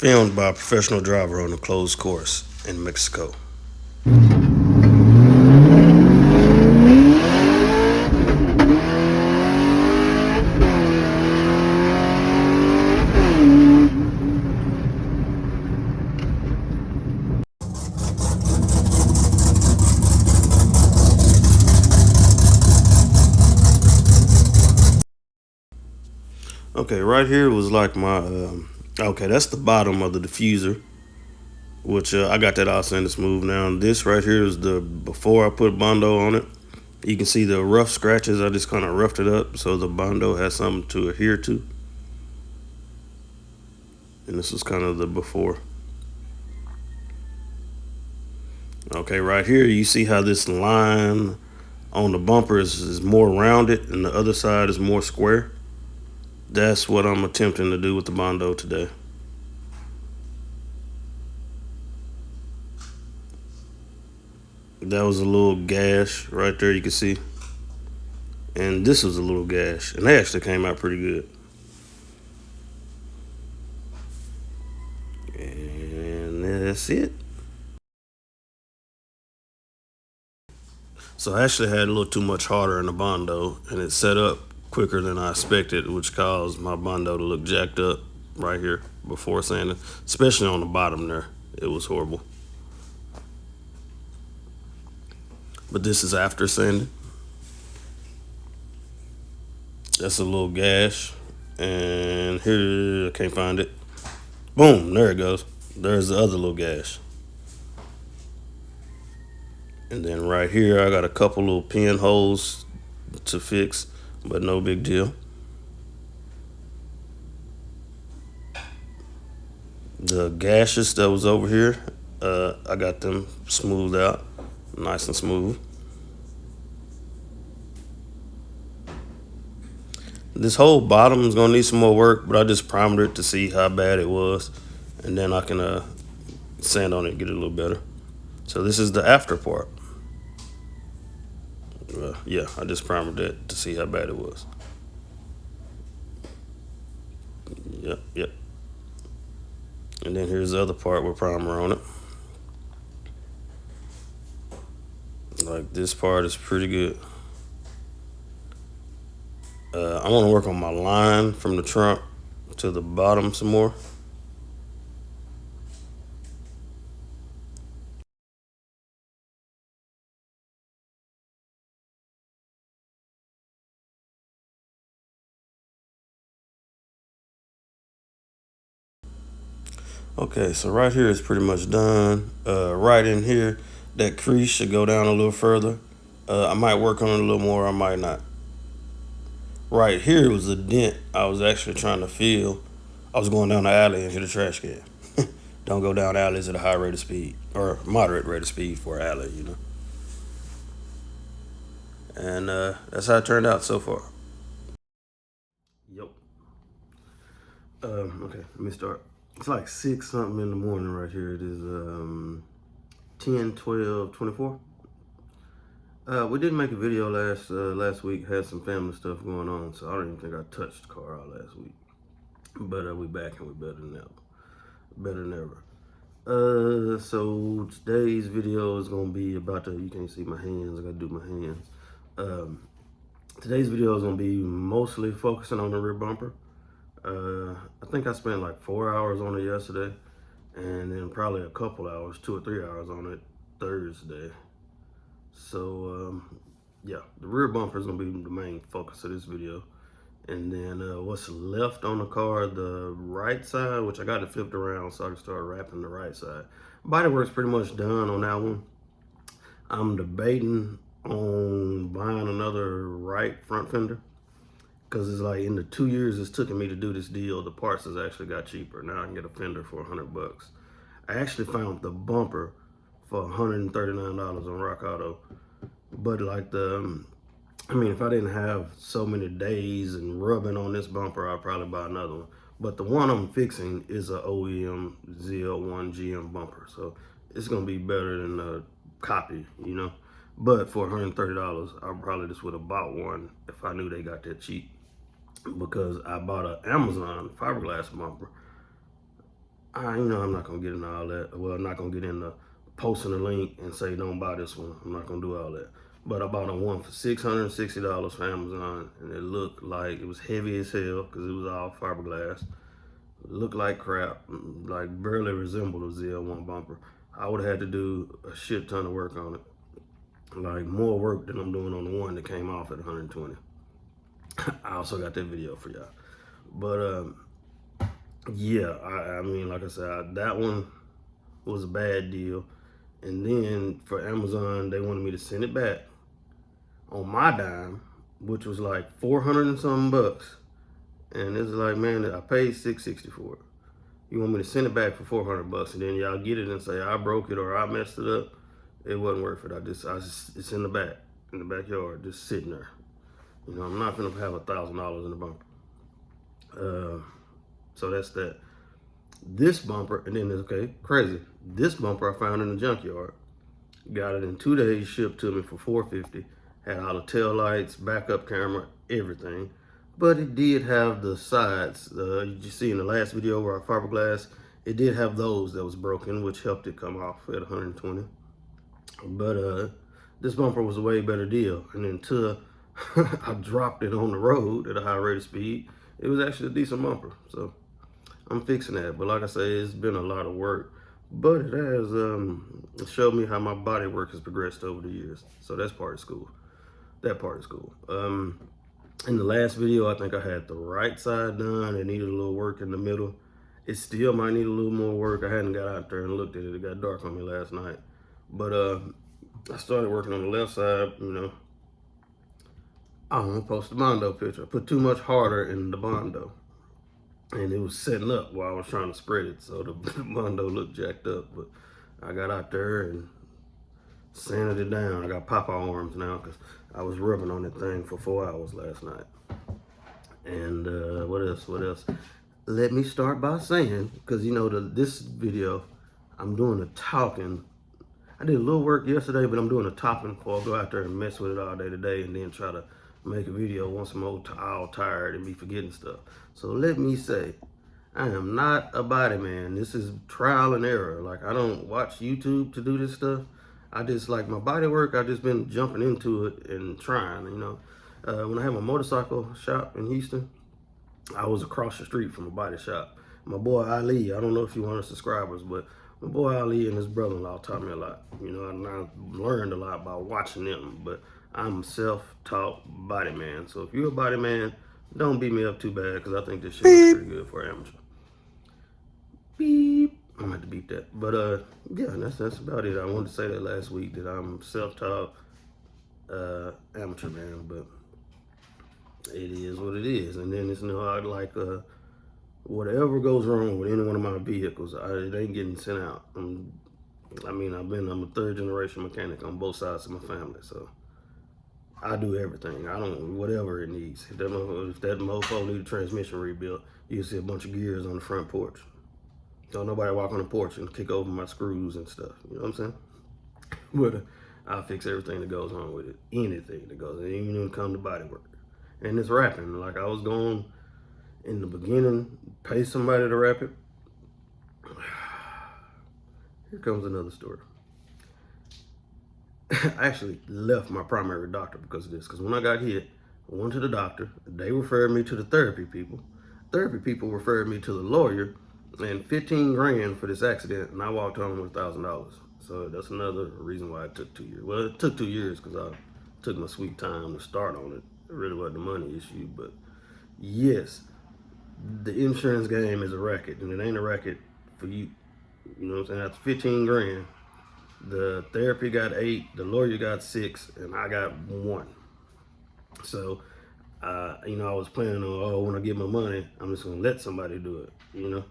Filmed by a professional driver on a closed course in Mexico. Okay, right here was like my. Okay, that's the bottom of the diffuser, which I got that all sanded smooth now. This right here is the before I put Bondo on it. You can see the rough scratches. I just kind of roughed it up so the Bondo has something to adhere to. And this was kind of the before. Okay, right here you see how this line on the bumper is more rounded and the other side is more square. That's what I'm attempting to do with the Bondo today. That was a little gash right there, you can see. And this was a little gash. And they actually came out pretty good. And that's it. So I actually had a little too much harder in the Bondo, and it set up quicker than I expected, which caused my Bondo to look jacked up right here before sanding, especially on the bottom there. It was horrible. But this is after sanding. That's a little gash. And here, I can't find it. Boom, there it goes. There's the other little gash. And then right here, I got a couple little pinholes to fix, but no big deal. The gashes that was over here, I got them smoothed out, nice and smooth. This whole bottom is gonna need some more work, but I just primed it to see how bad it was, and then I can sand on it and get it a little better. So this is the after part. Yeah, I just primed it to see how bad it was. Yep. And then here's the other part with primer on it. Like this part is pretty good. I want to work on my line from the trunk to the bottom some more. Okay, so right here is pretty much done. Right in here, that crease should go down a little further. I might work on it a little more, I might not. Right here was a dent I was actually trying to fill. I was going down the alley and hit a trash can. Don't go down alleys at a high rate of speed, or moderate rate of speed for an alley, you know. And that's how it turned out so far. Yep. Okay, let me start. It's like 6 something in the morning right here. It is 10, 12, 24. We didn't make a video last week. Had some family stuff going on, so I don't even think I touched the car all last week. But we back and we better than ever. Better than ever. So today's video is gonna be about you can't see my hands. I gotta do my hands. Today's video is gonna be mostly focusing on the rear bumper. I think I spent like 4 hours on it yesterday, and then probably a couple hours, 2 or 3 hours on it Thursday. So yeah, the rear bumper is gonna be the main focus of this video. And then what's left on the car, the right side, which I got it flipped around so I can start wrapping the right side. Bodywork's pretty much done on that one. I'm debating on buying another right front fender, because it's like in the 2 years it's taken me to do this deal, the parts has actually got cheaper. Now I can get a fender for $100. I actually found the bumper for $139 on Rock Auto. But like I mean, if I didn't have so many days and rubbing on this bumper, I'd probably buy another one. But the one I'm fixing is a OEM ZL1 GM bumper. So it's gonna be better than a copy, you know? But for $130, I probably just would have bought one if I knew they got that cheap. Because I bought an Amazon fiberglass bumper I'm not gonna get into all that. Well, I'm not gonna get into posting a link and say don't buy this one. I'm not gonna do all that. But I bought a one for $660 for Amazon, and it looked like it was heavy as hell because it was all fiberglass. It looked like crap, like barely resembled a ZL1 bumper. I would have had to do a shit ton of work on it, like more work than I'm doing on the one that came off at 120. I also got that video for y'all. But yeah, I mean, like I said, that one was a bad deal. And then for Amazon, they wanted me to send it back on my dime, which was like 400 and something bucks. And it's like, man, I paid $660 for it. You want me to send it back for 400 bucks, and then y'all get it and say I broke it or I messed it up? It wasn't worth it. It's in the back, in the backyard, just sitting there. I'm not gonna have $1,000 in the bumper. So that's that. This bumper, and then okay, crazy. This bumper I found in the junkyard. Got it in 2 days, shipped to me for $450. Had all the tail lights, backup camera, everything. But it did have the sides. You see in the last video where I fiberglass, it did have those that was broken, which helped it come off at 120. But this bumper was a way better deal. And until I dropped it on the road at a high rate of speed, it was actually a decent bumper. So I'm fixing that. But like I say, it's been a lot of work. But it has showed me how my body work has progressed over the years. So that's part of school. That part is cool. In the last video, I think I had the right side done. It needed a little work in the middle. It still might need a little more work. I hadn't got out there and looked at it. It got dark on me last night. But I started working on the left side, I don't want to post the Bondo picture. I put too much harder in the Bondo. And it was setting up while I was trying to spread it. So the Bondo looked jacked up. But I got out there and sanded it down. I got Papa arms now because I was rubbing on that thing for 4 hours last night. And what else? Let me start by saying, because this video, I'm doing the talking. I did a little work yesterday, but I'm doing the talking before I go out there and mess with it all day today and then try to make a video once I'm all tired and be forgetting stuff. So let me say, I am not a body man. This is trial and error. Like, I don't watch YouTube to do this stuff. I just like my body work. I've just been jumping into it and trying, When I had my motorcycle shop in Houston, I was across the street from a body shop. My boy Ali, I don't know if you want subscribers, but my boy Ali and his brother-in-law taught me a lot. And I learned a lot by watching them, but I'm a self-taught body man. So if you're a body man, don't beat me up too bad because I think this shit looks pretty good for amateur. Beep. I'm gonna have to beat that. But yeah, that's about it. I wanted to say that last week that I'm self-taught amateur man, but it is what it is. And then it's whatever goes wrong with any one of my vehicles, it ain't getting sent out. I'm a third generation mechanic on both sides of my family, so I do everything. Whatever it needs. If that mofo need a transmission rebuilt, you see a bunch of gears on the front porch. Don't nobody walk on the porch and kick over my screws and stuff. You know what I'm saying? But I'll fix everything that goes on with it. Anything that goes, even when it comes to body work. And it's wrapping. Like I was going in the beginning, pay somebody to wrap it. Here comes another story. I actually left my primary doctor because of this. Because when I got hit, I went to the doctor. They referred me to the therapy people. Therapy people referred me to the lawyer. And 15 grand for this accident, and I walked home with $1,000. So that's another reason why it took 2 years. Well, it took 2 years because I took my sweet time to start on it. It really wasn't a money issue, but yes, the insurance game is a racket, and it ain't a racket for you. You know what I'm saying? That's 15 grand. The therapy got 8, the lawyer got 6, and I got 1. So, I was planning on, when I get my money, I'm just gonna let somebody do it,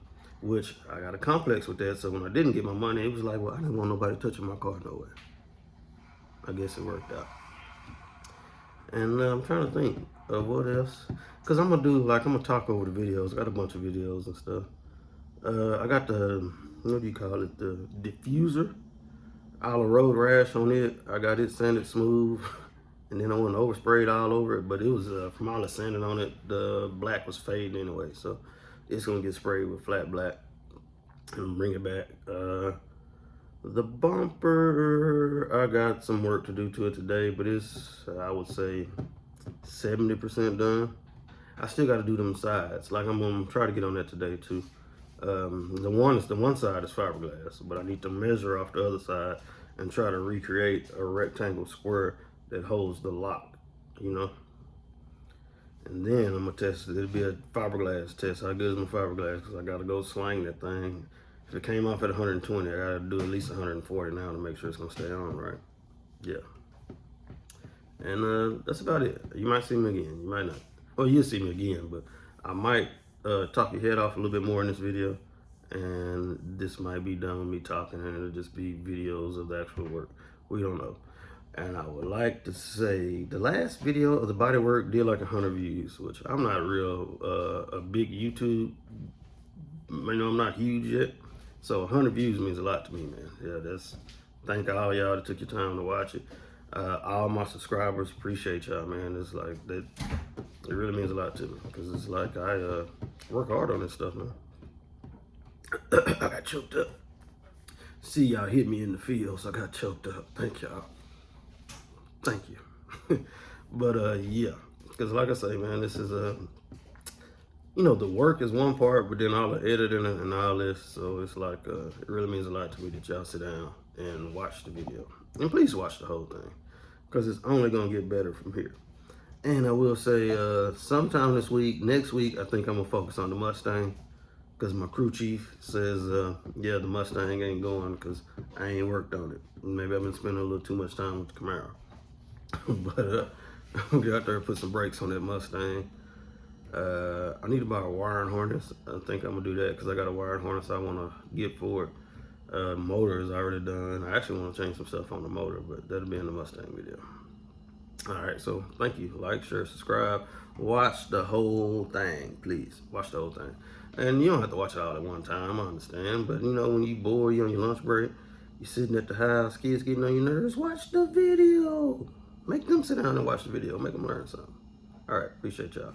which I got a complex with that. So when I didn't get my money, it was like, well, I didn't want nobody touching my car no way. I guess it worked out. And I'm trying to think of what else. Because I'm going to talk over the videos. I got a bunch of videos and stuff. I got the, what do you call it? The diffuser. All the road rash on it. I got it sanded smooth. And then I went oversprayed all over it. But it was, from all the sanding on it, the black was fading anyway. So it's going to get sprayed with flat black. and bring it back. The bumper, I got some work to do to it today, but it's, I would say, 70% done. I still got to do them sides. Like, I'm gonna try to get on that today too. The one side is fiberglass, but I need to measure off the other side and try to recreate a rectangle square that holds the lock, you know. And then I'm gonna test it. It'll be a fiberglass test. How good is my fiberglass? Because I gotta go slang that thing. If it came off at 120, I gotta do at least 140 now to make sure it's gonna stay on right. Yeah. And that's about it. You might see me again. You might not. Well, you'll see me again, but I might talk your head off a little bit more in this video. And this might be done with me talking, and it'll just be videos of the actual work. We don't know. And I would like to say the last video of the bodywork did like 100 views, which I'm not real a big YouTube. You know, I'm not huge yet, so 100 views means a lot to me, man. Yeah, that's thank all y'all that took your time to watch it. All my subscribers, appreciate y'all, man. It's like that. It really means a lot to me because it's like I work hard on this stuff, man. I got choked up. See, y'all hit me in the field, so I got choked up. Thank y'all. Thank you. But yeah, because like I say, man, this is you know, the work is one part, but then all the editing and all this, so it's like it really means a lot to me that y'all sit down and watch the video. And please watch the whole thing, because it's only gonna get better from here. And I will say, sometime this week, next week, I think I'm gonna focus on the Mustang, because my crew chief says, yeah, the Mustang ain't going because I ain't worked on it. Maybe I've been spending a little too much time with the Camaro. But I'm gonna get out there and put some brakes on that Mustang. I need to buy a wiring harness. I think I'm gonna do that because I got a wiring harness I wanna get for it. Motor is already done. I actually wanna change some stuff on the motor, but that'll be in the Mustang video. All right, so thank you. Like, share, subscribe. Watch the whole thing, please. Watch the whole thing. And you don't have to watch it all at one time, I understand. But you know, when you bored, you on your lunch break, you're sitting at the house, kids getting on your nerves, watch the video. Make them sit down and watch the video. Make them learn something. All right, appreciate y'all.